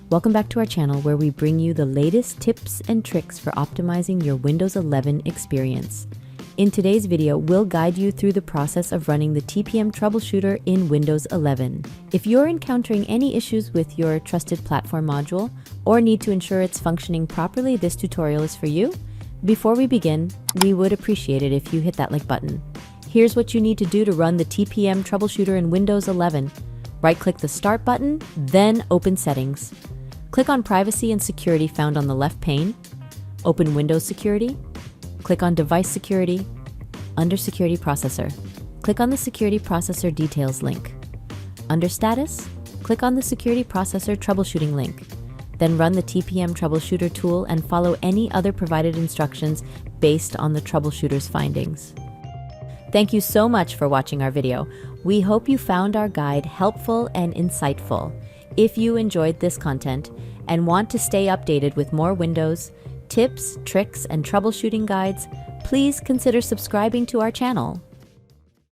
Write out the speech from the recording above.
Welcome back to our channel where we bring you the latest tips and tricks for optimizing your Windows 11 experience. In today's video, we'll guide you through the process of running the TPM Troubleshooter in Windows 11. If you're encountering any issues with your trusted platform module or need to ensure it's functioning properly, this tutorial is for you. Before we begin, we would appreciate it if you hit that like button. Here's what you need to do to run the TPM Troubleshooter in Windows 11. Right-click the Start button, then open Settings. Click on Privacy and Security found on the left pane. Open Windows Security. Click on Device Security. Under Security Processor, click on the Security Processor Details link. Under Status, click on the Security Processor Troubleshooting link. Then run the TPM Troubleshooter tool and follow any other provided instructions based on the troubleshooter's findings. Thank you so much for watching our video. We hope you found our guide helpful and insightful. If you enjoyed this content and want to stay updated with more Windows tips, tricks, and troubleshooting guides, please consider subscribing to our channel.